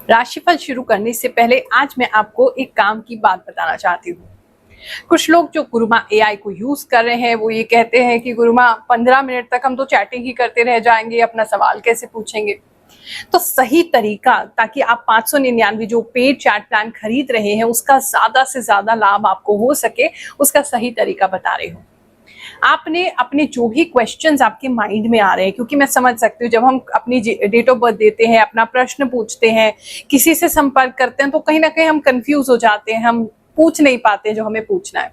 राशिफल शुरू करने से पहले आज मैं आपको एक काम की बात बताना चाहती हूँ। कुछ लोग जो गुरुमा एआई को यूज कर रहे हैं वो ये कहते हैं कि गुरुमा 15 मिनट तक हम तो चैटिंग ही करते रह जाएंगे, अपना सवाल कैसे पूछेंगे। तो सही तरीका, ताकि आप 599 जो पेड चैट प्लान खरीद रहे हैं उसका ज्यादा से ज्यादा लाभ आपको हो सके, उसका सही तरीका बता रही हूँ। आपने अपने जो भी क्वेश्चंस आपके माइंड में आ रहे हैं, क्योंकि मैं समझ सकती हूँ जब हम अपनी डेट ऑफ बर्थ देते हैं, अपना प्रश्न पूछते हैं, किसी से संपर्क करते हैं, तो कहीं ना कहीं हम कंफ्यूज हो जाते हैं, हम पूछ नहीं पाते जो हमें पूछना है।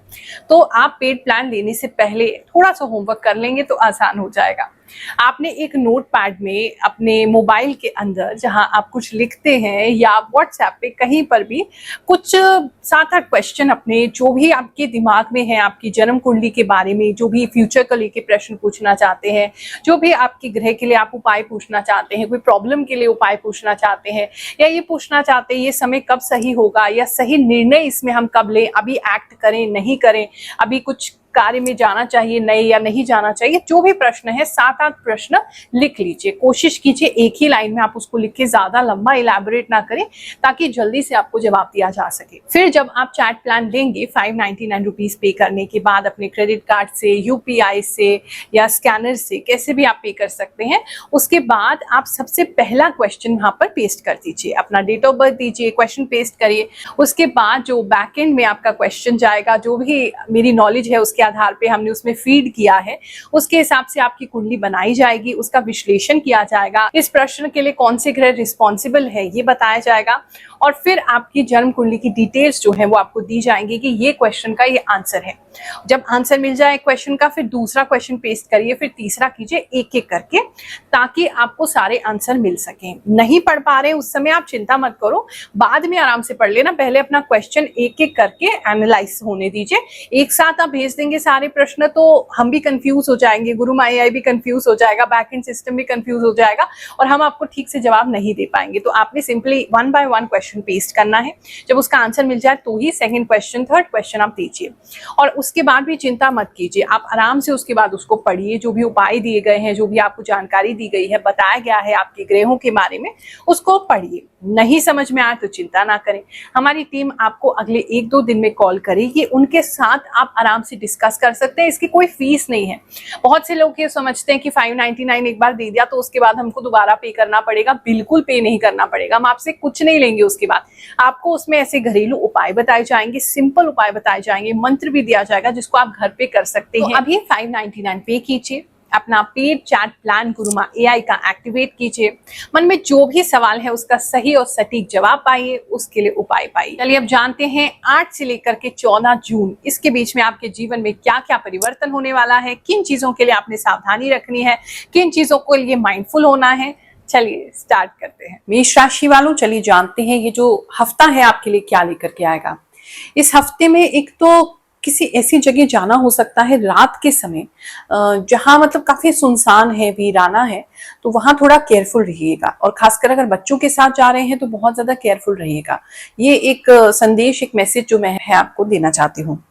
तो आप पेड प्लान लेने से पहले थोड़ा सा होमवर्क कर लेंगे तो आसान हो जाएगा। आपने एक नोट पैड में अपने मोबाइल के अंदर जहां आप कुछ लिखते हैं या व्हाट्सएप पे कहीं पर भी कुछ 7-8 क्वेश्चन अपने जो भी आपके दिमाग में है, आपकी जन्म कुंडली के बारे में, जो भी फ्यूचर को लेके प्रश्न पूछना चाहते हैं, जो भी आपके ग्रह के लिए आप उपाय पूछना चाहते हैं, कोई प्रॉब्लम के लिए उपाय पूछना चाहते हैं, या ये पूछना चाहते हैं ये समय कब सही होगा, या सही निर्णय इसमें हम कब लें, अभी एक्ट करें नहीं करें, अभी कुछ कार्य में जाना चाहिए नहीं या नहीं जाना चाहिए, जो भी प्रश्न है 7-8 प्रश्न लिख लीजिए। कोशिश कीजिए एक ही लाइन में आप उसको लिख के ज्यादा लंबा इलैबोरेट ना करें, ताकि जल्दी से आपको जवाब दिया जा सके। फिर जब आप चैट प्लान लेंगे 599 रुपीज पे करने के बाद अपने क्रेडिट कार्ड से, यूपीआई से या स्कैनर से, कैसे भी आप पे कर सकते हैं, उसके बाद आप सबसे पहला क्वेश्चन वहां पर पेस्ट कर दीजिए, अपना डेट ऑफ बर्थ दीजिए, क्वेश्चन पेस्ट करिए। उसके बाद जो बैक एंड में आपका क्वेश्चन जाएगा, जो भी मेरी नॉलेज है उसके आधार पे हमने उसमें फीड किया है, उसके हिसाब से आपकी कुंडली बनाई जाएगी, उसका विश्लेषण किया जाएगा, इस प्रश्न के लिए कौन से ग्रह रिस्पॉन्सिबल है ये बताया जाएगा, और फिर आपकी जन्म कुंडली की डिटेल्स जो है वो आपको दी जाएंगी कि ये क्वेश्चन का ये आंसर है। जब आंसर मिल जाए क्वेश्चन का, फिर दूसरा क्वेश्चन पेस्ट करिए, फिर तीसरा कीजिए, एक एक करके, ताकि आपको सारे आंसर मिल सकें। नहीं पढ़ पा रहे उस समय आप चिंता मत करो, बाद में आराम से पढ़ लेना, पहले अपना क्वेश्चन एक एक करके एनालाइज होने दीजिए। एक साथ आप भेज देंगे सारे प्रश्न तो हम भी कंफ्यूज हो जाएंगे, गुरुमा एआई भी कंफ्यूज हो जाएगा, बैकएंड सिस्टम भी कंफ्यूज हो जाएगा, और हम आपको ठीक से जवाब नहीं दे पाएंगे। तो आपने सिंपली 1 बाय 1 क्वेश्चन पेस्ट करना है। जब उसका आंसर मिल जाए तो ही सेकंड क्वेश्चन, थर्ड क्वेश्चन आप दीजिए, और उसके बाद भी चिंता मत कीजिए, आप आराम से उसके बाद उसको पढ़िए। जो भी उपाय दिए गए हैं, जो भी आपको जानकारी दी गई है, बताया गया है आपके ग्रहों के बारे में, उसको पढ़िए। नहीं समझ में आए तो चिंता ना करें, हमारी टीम आपको अगले 1-2 दिन में कॉल करेगी, उनके साथ आप आराम से डिस्कस कर सकते हैं। इसकी कोई फीस नहीं है। बहुत से लोग ये समझते हैं कि 599 एक बार दे दिया तो उसके बाद हमको दोबारा पे करना पड़ेगा। बिल्कुल पे नहीं करना पड़ेगा, हम आपसे कुछ नहीं लेंगे। उसके बाद आपको उसमें ऐसे घरेलू उपाय बताए जाएंगे, सिंपल उपाय बताए जाएंगे, मंत्र भी दिया जाएगा जिसको आप घर पे कर सकते हैं। अभी 599 पे कीजिए, अपना पेड चैट प्लान गुरुमा एआई का एक्टिवेट कीजिए, मन में जो भी सवाल है उसका सही और सटीक जवाब पाइए, उसके लिए उपाय पाइए। चलिए अब जानते हैं 8 से लेकर के 14 जून इसके बीच में आपके जीवन में क्या क्या परिवर्तन होने वाला है, किन चीजों के लिए आपने सावधानी रखनी है, किन चीजों को लिए माइंडफुल होना है। चलिए स्टार्ट करते हैं। मेष राशि वालों, चलिए जानते हैं ये जो हफ्ता है आपके लिए क्या लेकर के आएगा। इस हफ्ते में एक तो किसी ऐसी जगह जाना हो सकता है रात के समय, जहां मतलब काफी सुनसान है, वीराना है, तो वहां थोड़ा केयरफुल रहिएगा, और खासकर अगर बच्चों के साथ जा रहे हैं तो बहुत ज्यादा केयरफुल रहिएगा। ये एक संदेश, एक मैसेज जो मैं आपको देना चाहती हूँ।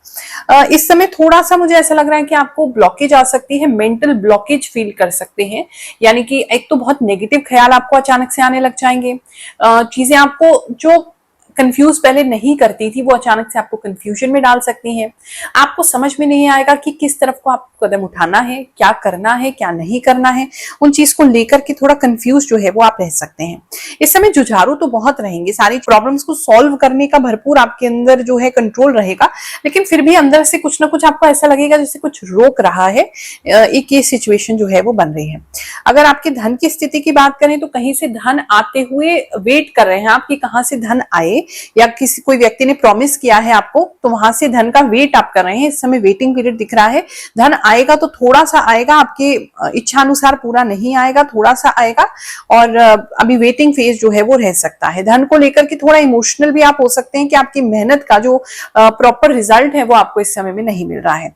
इस समय थोड़ा सा मुझे ऐसा लग रहा है कि आपको ब्लॉकेज आ सकती है, मेंटल ब्लॉकेज फील कर सकते हैं, यानी कि एक तो बहुत नेगेटिव ख्याल आपको अचानक से आने लग जाएंगे, चीजें आपको जो कंफ्यूज पहले नहीं करती थी वो अचानक से आपको कंफ्यूजन में डाल सकती हैं। आपको समझ में नहीं आएगा कि किस तरफ को आपको कदम उठाना है, क्या करना है, क्या नहीं करना है। उन चीज को लेकर के थोड़ा कंफ्यूज जो है वो आप रह सकते हैं। इस समय जुझारू तो बहुत रहेंगे, सारी प्रॉब्लम्स को सॉल्व करने का भरपूर आपके अंदर जो है कंट्रोल रहेगा, लेकिन फिर भी अंदर से कुछ ना कुछ आपको ऐसा लगेगा जैसे कुछ रोक रहा है। एक ये सिचुएशन जो है वो बन रही है। अगर आपके धन की स्थिति की बात करें तो कहीं से धन आते हुए वेट कर रहे हैं आप कि कहां से धन आए, या किसी कोई व्यक्ति ने प्रॉमिस किया है आपको तो वहां से धन का वेट आप कर रहे हैं। इस समय वेटिंग पीरियड दिख रहा है। धन आएगा तो थोड़ा सा आएगा, आपके इच्छा अनुसार पूरा नहीं आएगा, थोड़ा सा आएगा, और अभी वेटिंग फेज जो है वो रह सकता है। धन को लेकर के थोड़ा इमोशनल भी आप हो सकते हैं कि आपकी मेहनत का जो प्रॉपर रिजल्ट है वो आपको इस समय में नहीं मिल रहा है।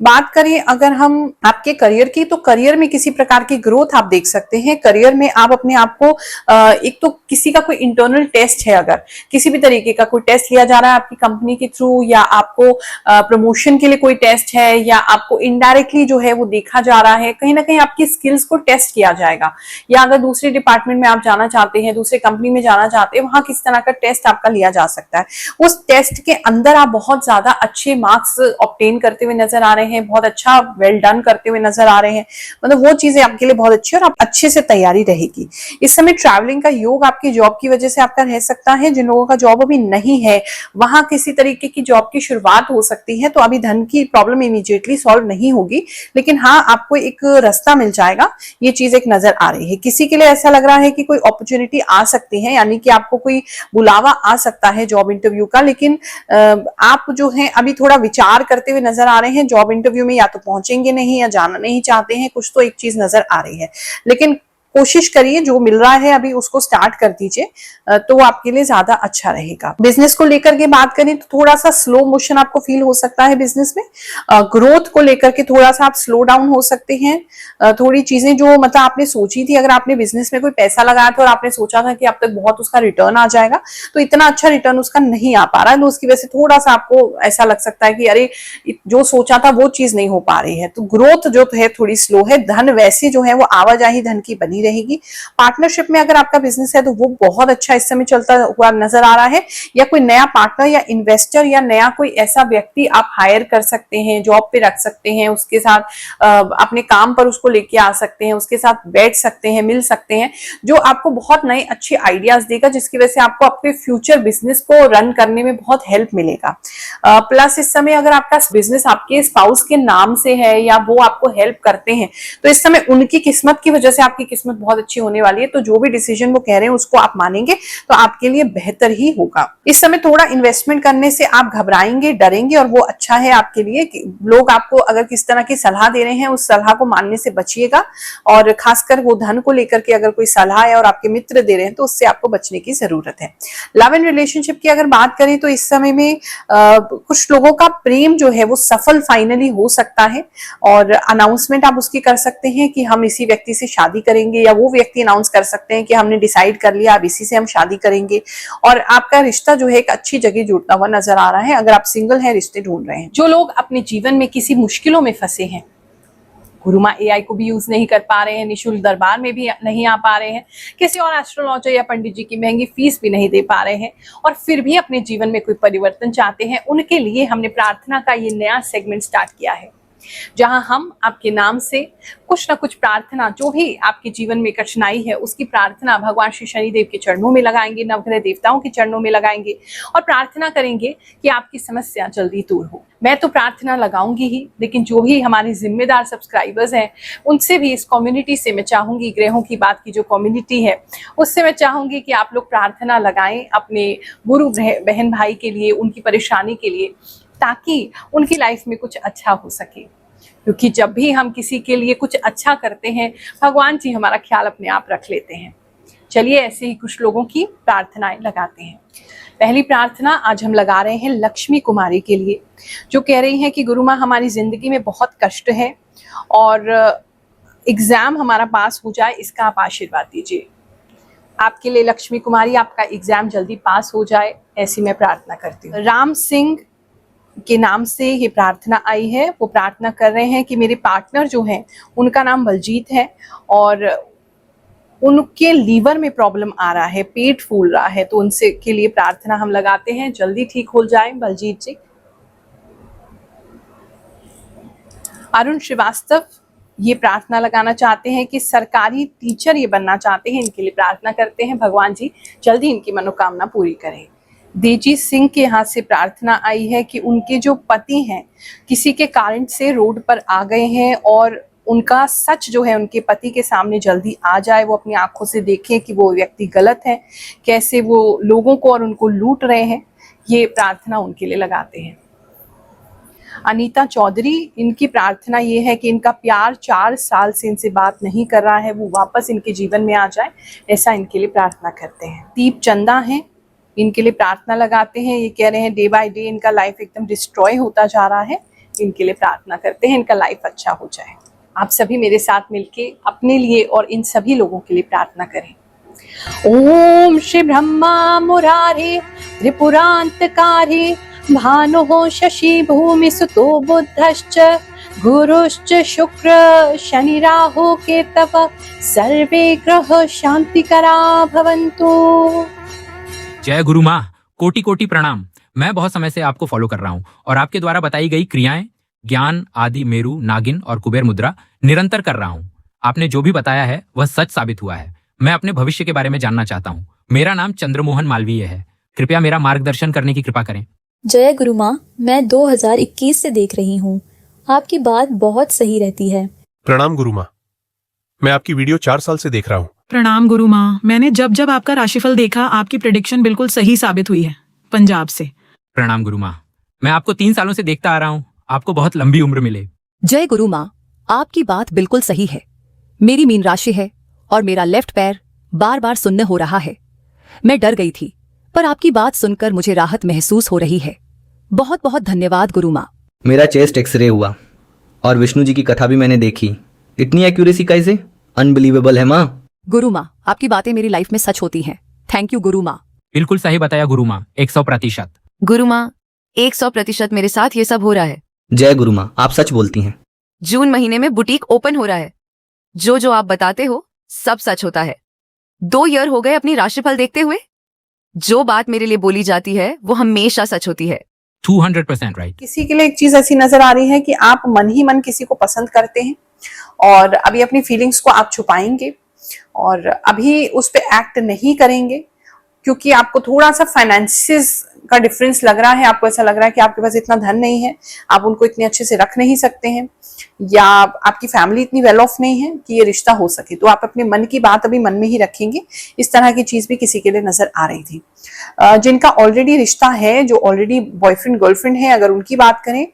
बात करें अगर हम आपके करियर की, तो करियर में किसी प्रकार की ग्रोथ आप देख सकते हैं। करियर में आप अपने आप को एक तो किसी का कोई इंटरनल टेस्ट है, अगर किसी किसी भी तरीके का कोई टेस्ट लिया जा रहा है आपकी कंपनी के थ्रू, या आपको प्रमोशन के लिए कोई टेस्ट है, या आपको इनडायरेक्टली जो है वो देखा जा रहा है, कहीं ना कहीं आपकी स्किल्स को टेस्ट किया जाएगा, या अगर दूसरे डिपार्टमेंट में आप जाना चाहते हैं, दूसरे कंपनी में जाना चाहते हैं, वहां किस तरह का टेस्ट आपका लिया जा सकता है। उस टेस्ट के अंदर आप बहुत ज्यादा अच्छे मार्क्स ऑब्टेन करते हुए नजर आ रहे हैं, बहुत अच्छा वेल डन करते हुए नजर आ रहे हैं, मतलब वो चीजें आपके लिए बहुत अच्छी और आप अच्छे से तैयारी रहेगी। इस समय ट्रैवलिंग का योग आपकी जॉब की वजह से आपका रह सकता है। जिन लोगों का जॉब अभी नहीं है वहां किसी तरीके की जॉब की शुरुआत हो सकती है, तो अभी धन की प्रॉब्लम इमीडिएटली सॉल्व नहीं होगी, लेकिन हाँ आपको एक रास्ता मिल जाएगा, ये चीज एक नजर आ रही है। किसी के लिए ऐसा लग रहा है कि कोई अपॉर्चुनिटी आ सकती है, यानी कि आपको कोई बुलावा आ सकता है जॉब इंटरव्यू का, लेकिन आप जो है अभी थोड़ा विचार करते हुए नजर आ रहे हैं। जॉब इंटरव्यू में या तो पहुंचेंगे नहीं या जाना नहीं चाहते हैं, कुछ तो एक चीज नजर आ रही है, लेकिन कोशिश करिए, जो मिल रहा है अभी उसको स्टार्ट कर दीजिए, तो वो आपके लिए ज्यादा अच्छा रहेगा। बिजनेस को लेकर के बात करें तो थोड़ा सा स्लो मोशन आपको फील हो सकता है बिजनेस में। ग्रोथ को लेकर के थोड़ा सा आप स्लो डाउन हो सकते हैं। थोड़ी चीजें जो मतलब आपने सोची थी, अगर आपने बिजनेस में कोई पैसा लगाया था और आपने सोचा था कि अब तक बहुत उसका रिटर्न आ जाएगा, तो इतना अच्छा रिटर्न उसका नहीं आ पा रहा है, तो उसकी वजह से थोड़ा सा आपको ऐसा लग सकता है कि अरे जो सोचा था वो चीज नहीं हो पा रही है, तो ग्रोथ जो है थोड़ी स्लो है। धन वैसे जो है वो आवाजाही धन की बनी रहेगी। पार्टनरशिप में अगर आपका बिजनेस है तो वो बहुत अच्छा इस समय चलता हुआ नजर आ रहा है, या कोई नया पार्टनर या इन्वेस्टर या नया कोई ऐसा व्यक्ति आप हायर कर सकते हैं, जॉब पे रख सकते हैं, उसके साथ अपने काम पर उसको लेके आ सकते हैं, उसके साथ बैठ सकते हैं, मिल सकते हैं, जो आपको बहुत नए अच्छे आइडियाज देगा, जिसकी वजह से आपको आपके फ्यूचर बिजनेस को रन करने में बहुत हेल्प मिलेगा। प्लस इस समय अगर आपका बिजनेस आपके स्पाउस के नाम से है या वो आपको हेल्प करते हैं, तो इस समय उनकी किस्मत की वजह से आपकी किस्मत बहुत अच्छी होने वाली है। तो जो भी डिसीजन वो कह रहे हैं उसको आप मानेंगे तो आपके लिए बेहतर ही होगा। इस समय थोड़ा इन्वेस्टमेंट करने से आप घबराएंगे, डरेंगे, और वो अच्छा है आपके लिए कि लोग आपको अगर किस तरह की सलाह दे रहे हैं उस सलाह को मानने से बचिएगा, और खासकर वो धन को लेकर के अगर कोई सलाह है और आपके मित्र दे रहे हैं तो उससे आपको बचने की जरूरत है। लव एंड रिलेशनशिप की अगर बात करें तो इस समय में कुछ लोगों का प्रेम जो है वो सफल फाइनली हो सकता है, और अनाउंसमेंट आप उसकी कर सकते हैं कि हम इसी व्यक्ति से शादी करेंगे, या वो व्यक्ति अनाउंस कर सकते हैं कि हमने डिसाइड कर लिया अब इसी से हम शादी करेंगे, और आपका रिश्ता जो है एक अच्छी जगह जुड़ता हुआ नजर आ रहा है। अगर आप सिंगल हैं, रिश्ते ढूंढ रहे हैं, जो लोग अपने जीवन में किसी मुश्किलों में फंसे हैं, गुरु माँ एआई को भी यूज नहीं कर पा रहे हैं, निशुल्क दरबार में भी नहीं आ पा रहे हैं, किसी और एस्ट्रोलॉजर या पंडित जी की महंगी फीस भी नहीं दे पा रहे हैं, और फिर भी अपने जीवन में कोई परिवर्तन चाहते हैं, उनके लिए हमने प्रार्थना का ये नया सेगमेंट स्टार्ट किया है, जहां हम आपके नाम से कुछ ना कुछ प्रार्थना, जो भी आपके जीवन में कठिनाई है उसकी प्रार्थना भगवान श्री शनिदेव के चरणों में लगाएंगे, नवग्रह देवताओं के चरणों में लगाएंगे, और प्रार्थना करेंगे कि आपकी समस्या जल्दी दूर हो। मैं तो प्रार्थना लगाऊंगी ही, लेकिन जो भी हमारे जिम्मेदार सब्सक्राइबर्स हैं उनसे भी, इस कम्युनिटी से मैं चाहूंगी, ग्रहों की बात की जो कम्युनिटी है उससे मैं चाहूंगी कि आप लोग प्रार्थना लगाएं अपने गुरु बहन भाई के लिए, उनकी परेशानी के लिए, ताकि उनकी लाइफ में कुछ अच्छा हो सके। क्योंकि जब भी हम किसी के लिए कुछ अच्छा करते हैं, भगवान जी हमारा ख्याल अपने आप रख लेते हैं। चलिए ऐसे ही कुछ लोगों की प्रार्थनाएं लगाते हैं। पहली प्रार्थना आज हम लगा रहे हैं लक्ष्मी कुमारी के लिए, जो कह रही हैं कि गुरु माँ हमारी जिंदगी में बहुत कष्ट है और एग्जाम हमारा पास हो जाए, इसका आप आशीर्वाद दीजिए। आपके लिए लक्ष्मी कुमारी, आपका एग्जाम जल्दी पास हो जाए, ऐसी मैं प्रार्थना करती हूँ। राम सिंह के नाम से ये प्रार्थना आई है। वो प्रार्थना कर रहे हैं कि मेरे पार्टनर जो हैं उनका नाम बलजीत है, और उनके लीवर में प्रॉब्लम आ रहा है, पेट फूल रहा है, तो उनसे के लिए प्रार्थना हम लगाते हैं, जल्दी ठीक हो जाए बलजीत जी। अरुण श्रीवास्तव ये प्रार्थना लगाना चाहते हैं कि सरकारी टीचर ये बनना चाहते हैं, इनके लिए प्रार्थना करते हैं, भगवान जी जल्दी इनकी मनोकामना पूरी करें। देवजीत सिंह के यहाँ से प्रार्थना आई है कि उनके जो पति हैं किसी के कारण से रोड पर आ गए हैं, और उनका सच जो है उनके पति के सामने जल्दी आ जाए, वो अपनी आंखों से देखें कि वो व्यक्ति गलत है, कैसे वो लोगों को और उनको लूट रहे हैं। ये प्रार्थना उनके लिए लगाते हैं। अनीता चौधरी, इनकी प्रार्थना ये है कि इनका प्यार 4 साल से इनसे बात नहीं कर रहा है, वो वापस इनके जीवन में आ जाए, ऐसा इनके लिए प्रार्थना करते हैं। दीप चंदा है, इनके लिए प्रार्थना लगाते हैं। ये कह रहे हैं डे बाय डे इनका लाइफ एकदम डिस्ट्रॉय होता जा रहा है, इनके लिए प्रार्थना करते हैं इनका लाइफ अच्छा हो जाए। आप सभी मेरे साथ मिलके अपने लिए और इन सभी लोगों के लिए प्रार्थना करें। ओम श्री ब्रह्मा मुरारी त्रिपुरांतकारी भानुः शशि भूमि सुतो बुद्धश्च गुरुश्च शुक्र शनि राहु केतव सर्वे ग्रह शांतिकरा भवन्तु। जय गुरु माँ, कोटि कोटि प्रणाम। मैं बहुत समय से आपको फॉलो कर रहा हूँ और आपके द्वारा बताई गई क्रियाएं, ज्ञान, आदि, मेरु, नागिन और कुबेर मुद्रा निरंतर कर रहा हूँ। आपने जो भी बताया है वह सच साबित हुआ है। मैं अपने भविष्य के बारे में जानना चाहता हूँ। मेरा नाम चंद्रमोहन मालवीय है। कृपया मेरा मार्गदर्शन करने की कृपा करें। जय गुरु माँ, मैं 2021 से देख रही हूँ। आपकी बात बहुत सही रहती है। प्रणाम गुरु माँ, मैं आपकी वीडियो 4 साल से देख रहा हूँ। प्रणाम गुरु माँ, मैंने जब जब आपका राशिफल देखा आपकी प्रेडिक्शन बिल्कुल सही साबित हुई है। पंजाब से। प्रणाम गुरु माँ, मैं आपको 3 सालों से देखता आ रहा हूँ। आपको बहुत लंबी उम्र मिले। जय गुरु माँ, आपकी बात बिल्कुल सही है। मेरी मीन राशि है और मेरा लेफ्ट पैर बार बार सुन्न हो रहा है। मैं डर गई थी, पर आपकी बात सुनकर मुझे राहत महसूस हो रही है। बहुत बहुत धन्यवाद गुरु माँ। मेरा चेस्ट एक्सरे हुआ और विष्णु जी की कथा भी मैंने देखी। इतनी एक्यूरेसी कैसे? अनबिलीवेबल है माँ। गुरु माँ, आपकी बातें मेरी लाइफ में सच होती हैं। थैंक यू गुरु माँ। बिल्कुल सही बताया गुरु माँ, 100%। गुरु माँ, 100% मेरे साथ ये सब हो रहा है। जय गुरु माँ, आप सच बोलती हैं। जून महीने में बुटीक ओपन हो रहा है। जो जो आप बताते हो सब सच होता है। 2 ईयर हो गए अपनी राशिफल देखते हुए। जो बात मेरे लिए बोली जाती है वो हमेशा सच होती है। 200% राइट। किसी के लिए एक चीज ऐसी नजर आ रही है कि आप मन ही मन किसी को पसंद करते हैं और अभी अपनी फीलिंग्स को आप छुपाएंगे और अभी उस पे एक्ट नहीं करेंगे क्योंकि आपको थोड़ा सा फाइनेंसिस का डिफरेंस लग रहा है। आपको ऐसा लग रहा है कि आपके पास इतना धन नहीं है, आप उनको इतने अच्छे से रख नहीं सकते हैं, या आपकी फैमिली इतनी वेल ऑफ नहीं है कि ये रिश्ता हो सके। तो आप अपने मन की बात अभी मन में ही रखेंगे। इस तरह की चीज भी किसी के लिए नजर आ रही थी। जिनका ऑलरेडी रिश्ता है, जो ऑलरेडी बॉयफ्रेंड गर्लफ्रेंड है, अगर उनकी बात करें,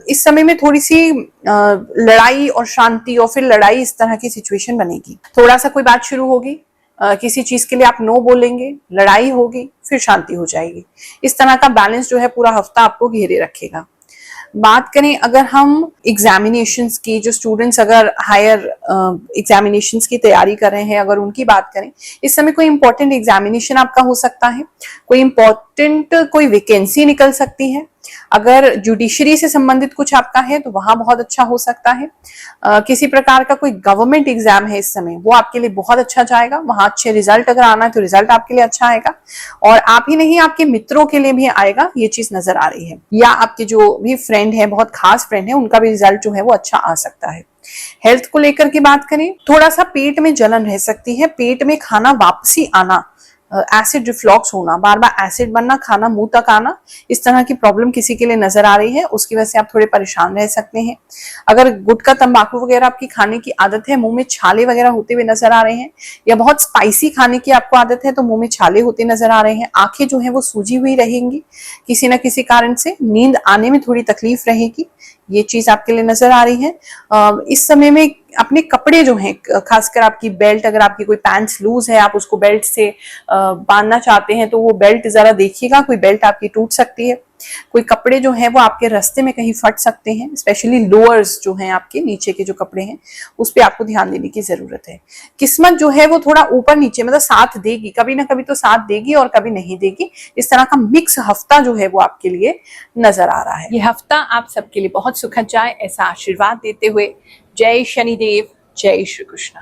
इस समय में थोड़ी सी लड़ाई और शांति और फिर लड़ाई, इस तरह की सिचुएशन बनेगी। थोड़ा सा कोई बात शुरू होगी, किसी चीज के लिए आप नो बोलेंगे, लड़ाई होगी, फिर शांति हो जाएगी। इस तरह का बैलेंस जो है पूरा हफ्ता आपको घेरे रखेगा। बात करें अगर हम एग्जामिनेशंस की, जो स्टूडेंट्स अगर हायर एग्जामिनेशंस की तैयारी कर रहे हैं, अगर उनकी बात करें, इस समय कोई इंपॉर्टेंट एग्जामिनेशन आपका हो सकता है, कोई इंपॉर्टेंट कोई वैकेंसी निकल सकती है। अगर जुडिशरी से संबंधित कुछ आपका है तो वहां बहुत अच्छा हो सकता है। किसी प्रकार का कोई गवर्नमेंट एग्जाम है इस समय, वो आपके लिए बहुत अच्छा जाएगा। वहां अच्छे रिजल्ट अगर आना है तो रिजल्ट आपके लिए अच्छा आएगा और आप ही नहीं, आपके मित्रों के लिए भी आएगा, ये चीज नजर आ रही है। या आपके जो भी फ्रेंड है, बहुत खास फ्रेंड है, उनका भी रिजल्ट जो है वो अच्छा आ सकता है। हेल्थ को लेकर की बात करें, थोड़ा सा पेट में जलन रह सकती है, पेट में खाना वापसी आना, एसिड रिफ्लॉक्स होना, बार बार एसिड बनना, खाना मुंह तक आना, इस तरह की प्रॉब्लम किसी के लिए नजर आ रही है। उसकी वजह से आप थोड़े परेशान रह सकते हैं। अगर गुटखा तंबाकू वगैरह आपकी खाने की आदत है, मुंह में छाले वगैरह होते हुए नजर आ रहे हैं, या बहुत स्पाइसी खाने की आपको आदत है तो मुंह में छाले होते नजर आ रहे हैं। आंखें जो है वो सूजी हुई रहेंगी किसी न किसी कारण से, नींद आने में थोड़ी तकलीफ रहेगी, ये चीज आपके लिए नजर आ रही है। इस समय में अपने कपड़े जो हैं, खासकर आपकी बेल्ट, अगर आपकी कोई पैंट्स लूज है, आप उसको बेल्ट से बांधना चाहते हैं तो वो बेल्ट जरा देखिएगा, कोई बेल्ट आपकी टूट सकती है। कोई कपड़े जो हैं वो आपके रास्ते में कहीं फट सकते हैं, स्पेशली लोअर्स जो हैं, आपके नीचे के जो कपड़े हैं, उस पे आपको ध्यान देने की जरूरत है। किस्मत जो है वो थोड़ा ऊपर नीचे, मतलब साथ देगी, कभी ना कभी तो साथ देगी और कभी नहीं देगी। इस तरह का मिक्स हफ्ता जो है वो आपके लिए नजर आ रहा है। ये हफ्ता आप सबके लिए बहुत सुखद जाए, ऐसा आशीर्वाद देते हुए जय शनिदेव, जय श्री कृष्ण।